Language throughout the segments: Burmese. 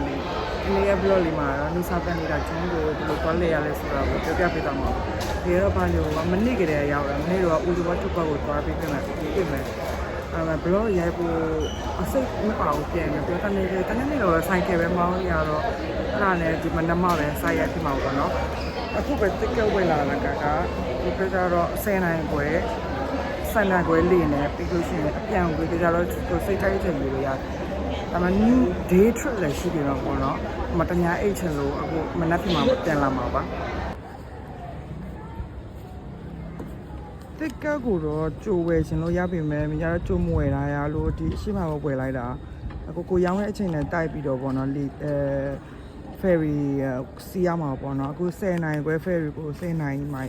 လေဒီနေ့ရဲ့ blog လေးမှာတော့နေစာပတ်နေတာကျွန်းကိုဘယ်လိုသွားလဲရလဲဆိုတာကိုပြောပြပေးသွားမှာဒီတော့ဘာလို့မနေ့ကတည်းကရောက်တာမနေ့တော့ဦးဒီဘတ်တူဘတ်ကိုသွားပြီးပြန်လာပြီးမယ်ဘလော့ရိုက်ဖို့အစိတ်မပါဘူးပြန်တယ်ပြောတနေ့တော့ဆိုင်ကယ်ပဲမောင်းရတော့အဲ့ဒါနဲ့ဒီမနက်မှပဲဆိုင်ရက်ဖြစ်မှာပေါ့နော်အခုပဲတက်ကြောက်ဝင်လာတာကဒီပြကြတော့10နိုင်ခွဲ10နိုင်ခွဲလေးနဲ့ပြီးလို့ရှိရင်အပြန်ကိုကြတော့ကိုစိတ်တိုင်းချင်လို့ရတယ်ဒါမှ new day trip လည်းရှိတယ်တော့ပေါ့နော်မတညာအိတ်ချင်လို့အခုမနက်ဖြန်မှာပြန်လာမှာပါတက်ကောက်ကိုတော့ကြိုဝယ်ရှင်လို့ရပြီမယ်မြင်ရတော့ကြိုမဝယ်လာရလို့ဒီအရှိမဝယ်လိုက်တာအခုကိုရောင်းတဲ့အချိန်နဲ့တိုက်ပြီးတော့ပေါ့နော်ferry စီးရမှာပေါ့နော်အခု10နိုင်ခွဲ ferry ကို10နိုင်မှ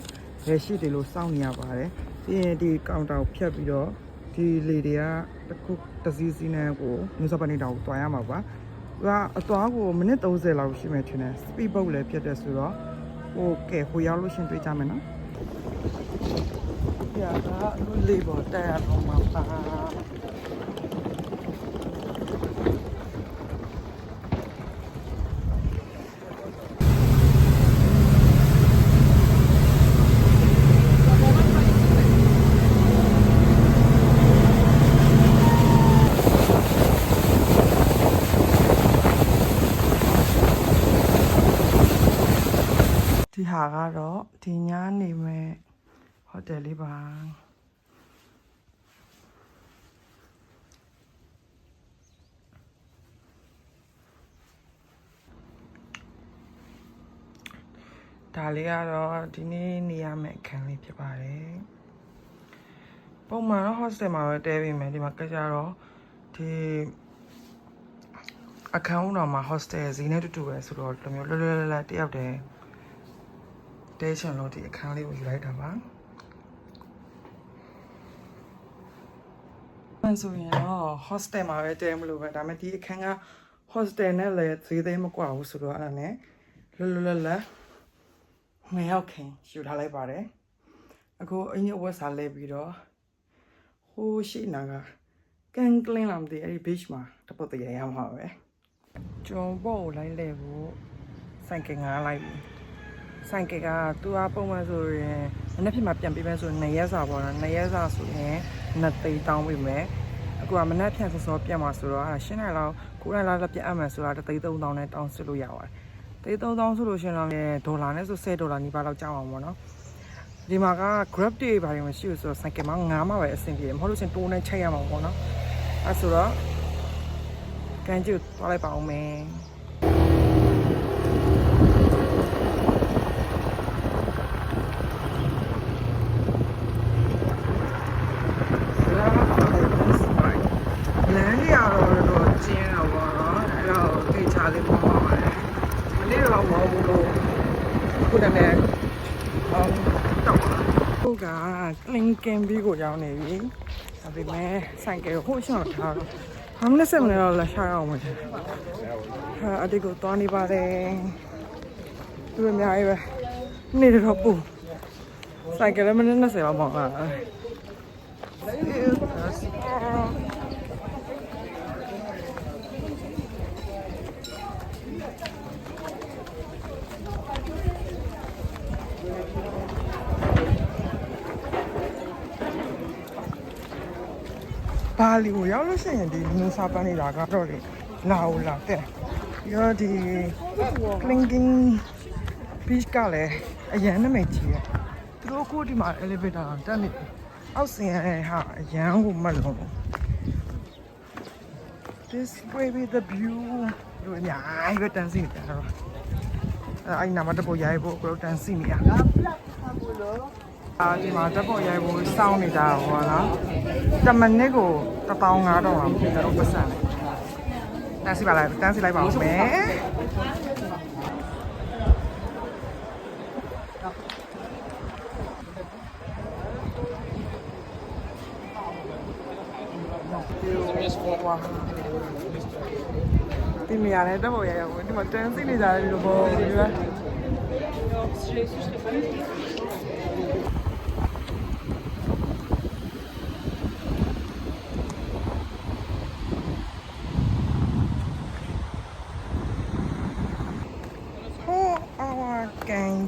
ရရှိတယ်လို့စောင့်နေရပါတယ်ပြီးရင်ဒီကောင်တာကိုဖြတ်ပြီးတော့ဒီလေတွေကတစီးနဲ့ကိုမျိုးစပနေတောင်တွားရမှာပါသူကအသွားကိုမိနစ်30လောက်ရှိမယ်ထင်တယ် speed boat လည်းဖြစ်တယ်ဆိုတော့ဟိုရောက်လို့ရှင်တွေ့ကြမယ်နော်ပြတာလူလေးပေါ်တက်ရတော့မှာပါဒီဟာကတော့ဒီညနေမဲ့ဟိုတယ်လေးပါဒါလေးကတော့ဒီနေ့နေရမယ့်အခန်းလေးဖြစ်ပါတယ်ပုံမှန်တော့ hostel မှာပဲတဲပြီးမယ်ဒီမှာကြကြတော့ဒီအခန်းဦးတော်မှာ hostel ဈေးနဲ့တူတူပဲဆိုတော့လိုမျိုးလွယ်လွယ်လတ်တယောက်တည်းတဲချင်လို့ဒီအခန်းလေးကိုယူလိုက်တာပါมันဆိုရင်တော့ hostel မှာပဲတဲမလို့ပဲဒါပေမဲ့ဒီအခန်းက hostel နဲ့လည်းဈေးသိမ်းမကွာဘူးဆိုတော့အဲ့ဒါနဲ့လွယ်လွယ်လတ်ငယ်ရောက်ခင်ယူထားလိုက်ပါတယ်အခုအင်းရဲ့ဝက်စာလဲပြီးတော့ဟိုးရှိနာကကန်ကလင်းလာမသိအဲ့ဒီ beach မှာတပုတ်တရရမှာပဲကျုံပေါ့ကိုလိုက်လဲဖို့ဆိုင်ကငားလိုက်ပြီဆိုင်ကကသူကပုံမှန်ဆိုရင်မနေ့ဖြစ်မှာပြန်ပေးမယ်ဆို2ရက်စာပေါ့နော်2ရက်စာဆိုရင်2သိန်းတောင်းပေးမယ်အခုကမနေ့ဖြန်စောပြန်မှာဆိုတော့10နိုင်လောက်9နိုင်လောက်ပြန်အပ်မယ်ဆိုတာ3သိန်း3000နဲ့တောင်းစစ်လို့ရပါတယ်3,000ဆိုလို့ရှိရင်တော့ဒေါ်လာနဲ့ဆို$10နီးပါးလောက်ကျအောင်ပေါ့နော်ဒီမှာက grab တွေဘာတွေမရှိဘူးဆိုတော့ဆိုင်ကမှာ9မှာပဲအဆင်ပြေတယ်မဟုတ်လို့ရှင်တိုးနဲ့ချိန်ရမှာပေါ့နော်အဲဆိုတော့ကန်ကျူသွားလိုက်ပါဦးမယ်လမ်းကြီးတော့ကျင်းတော့ပေါ့နော်အဲ့တော့ထိချလေးပေါ့ပါတယ်မနေ့တော့မဟုတ်ဘူးလို့ခုတည်းနဲ့တော့ခုကကလင်ကင်ဘီကိုရောက်နေပြီဒါပေမဲ့ဆိုင်ကဟိုရှော့ထားတော့ဘာမှဆက်မနေတော့လက်ရှာအောင်မယ်အဒီကိုသွားနေပါတယ်သူအများကြီးပဲနေတော့ပူဆိုင်ကလည်းမနေ့20လောက်ပေါ့ဘာလီကိုရောက်လို့ရှိရင်ဒီနူစာပန်းနေတာကတော့လေလာတဲ့ရောဒီ clinking beach ကလည်းအရန်နမိတ်ကြီးရသူတို့ကိုဒီမှာ elevator တက်နေအောက်ဆင်းရတဲ့ဟာအရန်ကိုမတ်လုံး This way with the view တို့ညာပဲတန်းစီနေတာတော့အဲ့နာမတပေါ်ရိုက်ဖို့ကိုတန်းစီနေရဒီမှာတက်ပေါ်ရိုက်ဖို့စောင်းနေတာဟောနော်တမနစ်ကို1500တော့အောင်ကျွန်တော်ပတ်စံတယ်တန်းစီလိုက်ပါဦးမယ်ဒီမြာနဲ့တက်ပေါ်ရိုက်ရဖို့ဒီမှာတန်းစီနေကြတယ်လို့ပေါ့ဒီက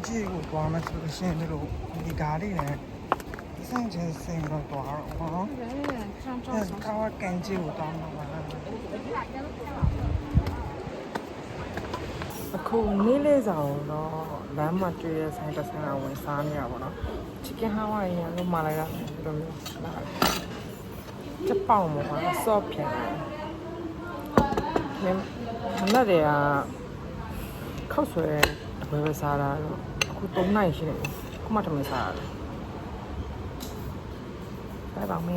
ကြီးကိုသွားမှဆိုရှင်တို့ဒီကားလေးနဲ့စမ်းချင်စင်တော့သွားတော့နော်ကားကန်ကြီးကိုသွားမှာပါအခုနေ့လေးဆောင်တော့လမ်းမှာတွေ့ရဆိုင်တစ်ဆိုင်အောင်ဝင်စားနေရပါတော့ chicken Hawaii ရလို့မလိုက်ရဘူးလို့ချက်ပေါင်မှာဆော့ပြန်မနက်တည်းကခောက်ဆွဲတပွဲပဲစားတာတော့အခု3နိုင်ရှိတယ်ခုမှထမင်းစားရတယ်拜拜妹。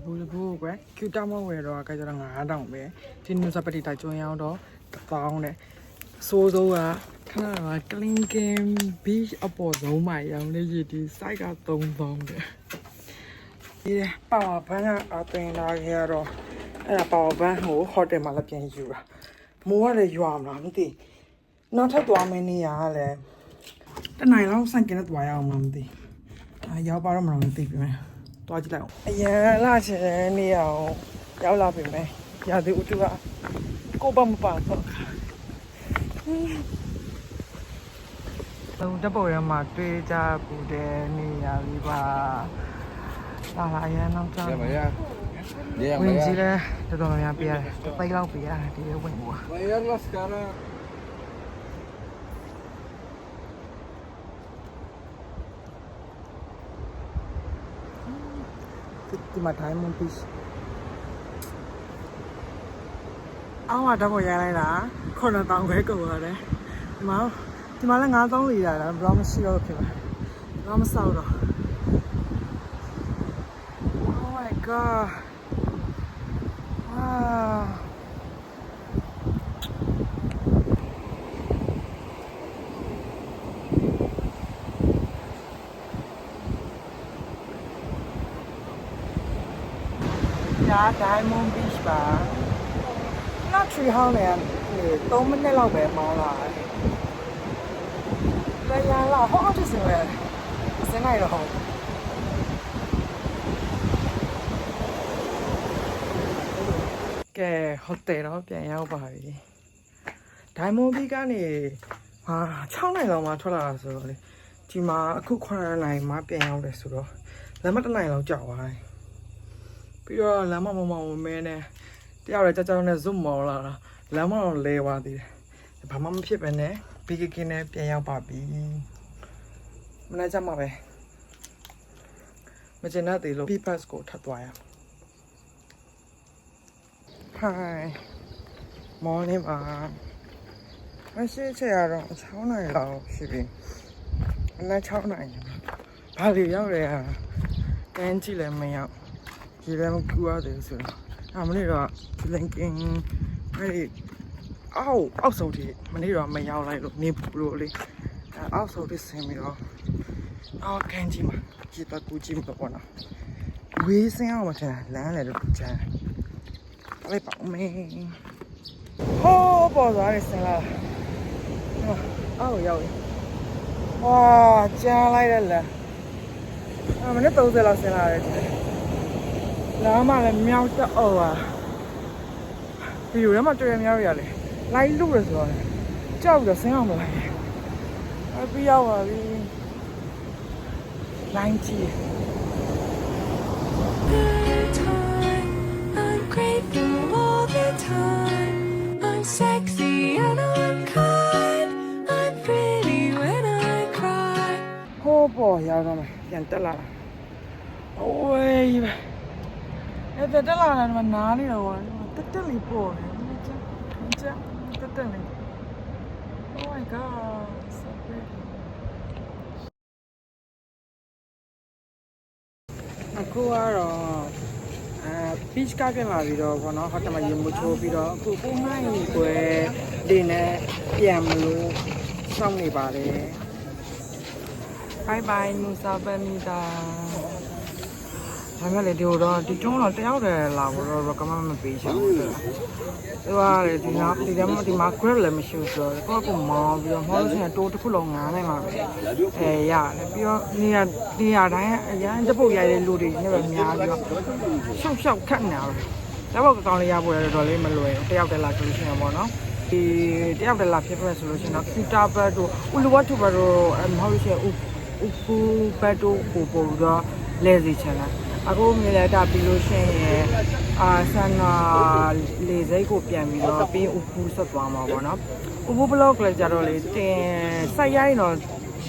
ဘူးကွယ်ကျူတောင်းမဝယ်တော့ကကြတော့9000ပဲဒီနူစပတီတိုက်ကျွန်းရောက်တော့1000တဲ့စိုးစိုးကခဏက clean game beach အပေါ်ဆုံးမှာရောင်းနေရည်ဒီ site က3000တဲ့ဒီပါဝါဘန်းကအပင်လာခဲ့တော့အဲ့ဒါပါဝါဘန်းကိုဟိုတယ်မှာလည်းပြန်ယူတာမိုးကလည်းရွာမလားမသိနောက်ထပ်သွားမယ့်နေရာကလည်းတနိုင်လောက်ဆိုင်ကင်းနဲ့သွားရအောင်မသိရောက်ပါတော့မလားမသိပြီမယ်သွားကြည့်လိုက်အောင်အရန်လာချင်နေရအောင်ရောက်လာပြီမယ်ရာသီဥတုကကိုယ်ပါမပါတော့တော့တပေါ်ရမှာတွေ့ကြဘူးတဲ့နေရာလေးပါလာလာရန်တော့ကြောက်ဝင်ကြီးလဲတော်တော်များပြရတယ်တစ်သိန်းလောက်ပြရတယ်ဒီရဲဝင်ဘူးဒီမှာတိုင်းမွန်ပစ်အော်တော့ရလိုက်တာ9000ပဲကုန်ရတယ်ဒီမှာလည်း9000လီတာဘယ်မရှိတော့ဖြစ်ပါဘာမဆောက်တော့ Oh my god ဒါ Diamond Beach ပါနောက် tree house နဲ့3မိနစ်လောက်ပဲမောင်းလာတယ်ရလာဟောတ်စင်လဲစင်လိုက်တော့ကဲဟိုတယ်တော့ပြန်ရောက်ပါပြီ Diamond Beach ကနေ6နိုင်လောက်မှထွက်လာတာဆိုတော့လေဒီမှာအခု9နိုင်မှပြန်ရောက်တယ်ဆိုတော့လမ်းမတစ်နိုင်လောက်ကြောက်သွားတယ်ပြီးတော့လမ်းမမမဲနဲ့တယောက်လည်းကြောက်နဲ့ဇွတ်မော်လာတာလမ်းမတော့လဲသွားသေးတယ်ဘာမှမဖြစ်ပဲနဲ့ဘီကကင်းနဲ့ပြန်ရောက်ပါပြီမနေ့ကမှပဲမကျင်တဲ့သေးလို့ P-Pass ကိုထပ်သွားရ Hi morning ပါမရှိချင်ရတော့6နိုင်လောက်ရှိပြီအနက်6နိုင်ဘာလို့ရောက်လဲကန်းကြည့်လည်းမရောက်ဒီလည်းမကူရတယ်ဆိုတော့မနေ့တော့လင်ကင်းအဲ့အောက်ဆုံးထိမနေ့တော့မရောက်လိုက်လို့နေဘူးလို့လေအောက်ဆုံးထိဆင်းပြီးတော့ကန်းကြီးမှာကြည့်တော့ကူကြည့်မတော့နော်ဝေးစင်းအောင်မထင်လမ်းလည်းတော့ကြမ်းလိုက်ပါမယ်ဟောပေါ်သွားတယ်ဆင်းလာအောက်ရောက်ဝါကြားလိုက်တယ်လားမနေ့30လောက်ဆင်းလာတယ်လာမှလည်းမြောက်တော့ဗီဒီယိုထဲမှာတွေ့ရမြောက်ရလေလိုက်လို့ရဆိုတော့ကြောက်ပြီးတော့ဆင်းအောင်မလိုက်ပြီးရောက်ပါပြီလိုင်းကြီးI'm sexy and I'm kind I'm pretty when I cry ဟိုးပေါ်ရောက်တော့မှပြန်တက်လာโอ้ยအဲ့တက်လာတယ်မနားနေတော့တက်လေးပေါ်တယ်တက်လေး Oh my god so pretty အခုကတော့beach ကပြန်လာပြီးတော့ဘောနော်ဟိုတမရေမချိုးပြီးတော့အခု9နိုင်ခွဲဒီနဲ့ပြန်မလို့စောင့်နေပါတယ် Bye bye Musa Benita ဒါမဲ့လေဒီတော့ဒီကျွန်းတော့တယောက်တည်းလာဖို့တော့ recommend မပေးချင်ဘူးသူကလေဒီမှာဒီမှာ grab လည်းမရှိဘူးဆိုတော့ကိုကမောင်းပြီးတော့မောင်းလို့ရှိရင်တိုးတစ်ခုလုံးငားနိုင်မှာပဲရတယ်ပြီးတော့နေရာတိုင်းအရန်တပုတ်ရိုက်တဲ့လူတွေနဲ့ပဲများပြီးတော့ရှောက်ခတ်နေတာပဲတော့ကောင်းလေးရဖို့ရတော့လေးမလွယ်တယောက်တည်းလာဆိုလို့ရှိရင်ပေါ့နော်ဒီတယောက်တည်းလာဖြစ်ပြဆိုလို့ရှိရင်တော့ Peter Bad တို့ Uluwatu Bad တို့မဟုတ်လို့ရှိရင် Upu Bad တို့ပို့တော့လဲစီချင်တယ်အခုမြေလက်တာပြီးလို့ရှိရင်ဆန်နာလေစိတ်ကိုပြန်ပြီးတော့ပြီး Upu ဆက်သွားမှာပေါ့နော် Upu blog လည်းကြတော့လေတင်စိုက်ရိုင်းတော့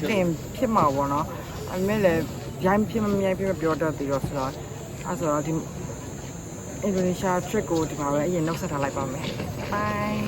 တင်ဖြစ်မှာပေါ့နော်အမေလည်းရိုင်းဖြစ်မမြိုင်းဖြစ်မပြောတတ်သေးတော့ဆိုတော့အဲဆိုတော့ဒီအင်ဒိုနီးရှား trip ကိုဒီမှာပဲအရင်နှုတ်ဆက်ထားလိုက်ပါမယ် bye